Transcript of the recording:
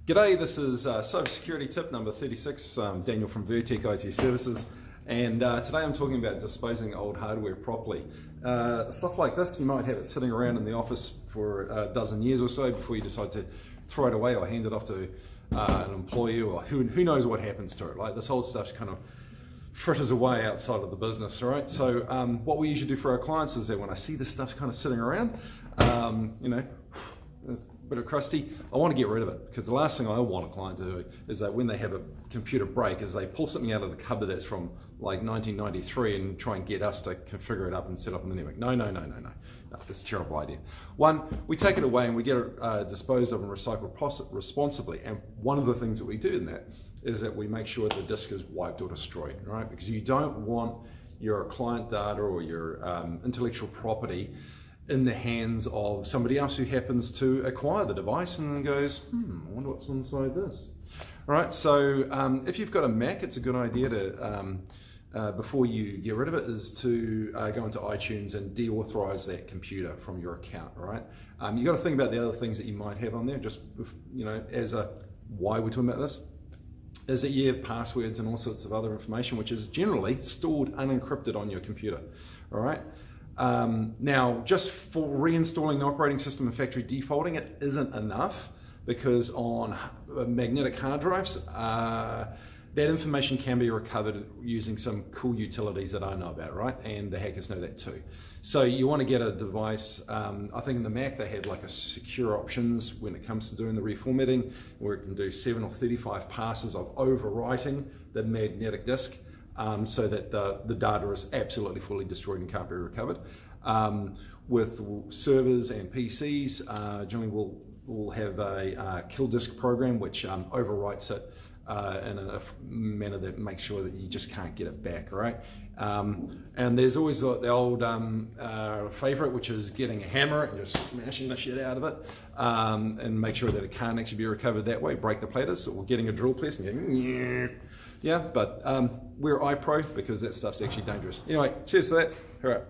G'day, this is Cybersecurity Tip number 36, Daniel from Vertec IT Services, and today I'm talking about disposing old hardware properly. Stuff like this, you might have it sitting around in the office for a dozen years or so before you decide to throw it away or hand it off to an employee, or who knows what happens to it. Like, this old stuff kind of fritters away outside of the business, right? So what we usually do for our clients is that when I see this stuff kind of sitting around, it's a bit of crusty, I want to get rid of it, because the last thing I want a client to do is that when they have a computer break is they pull something out of the cupboard that's from like 1993 and try and get us to configure it up and set up in the network. No, that's a terrible idea. One, we take it away and we get it disposed of and recycled responsibly, and one of the things that we do in that is that we make sure the disk is wiped or destroyed, right? Because you don't want your client data or your intellectual property in the hands of somebody else who happens to acquire the device and goes, I wonder what's inside this. All right, so if you've got a Mac, it's a good idea to, before you get rid of it, is to go into iTunes and deauthorize that computer from your account, all right? You've got to think about the other things that you might have on there, just, as a, why we're talking about this, is that you have passwords and all sorts of other information, which is generally stored unencrypted on your computer, all right? Now, just for reinstalling the operating system and factory defaulting it isn't enough, because on magnetic hard drives, that information can be recovered using some cool utilities that I know about, right? And the hackers know that too. So you want to get a device, I think in the Mac they have like a secure options when it comes to doing the reformatting, where it can do 7 or 35 passes of overwriting the magnetic disk, so that the data is absolutely fully destroyed and can't be recovered. With servers and PCs, generally we'll have a killdisk program which overwrites it in a manner that makes sure that you just can't get it back, right? And there's always the old favorite, which is getting a hammer and just smashing the shit out of it, and make sure that it can't actually be recovered that way, break the platters, or getting a drill press and going, yeah, but we're iPro because that stuff's actually dangerous. Anyway, cheers to that. All right.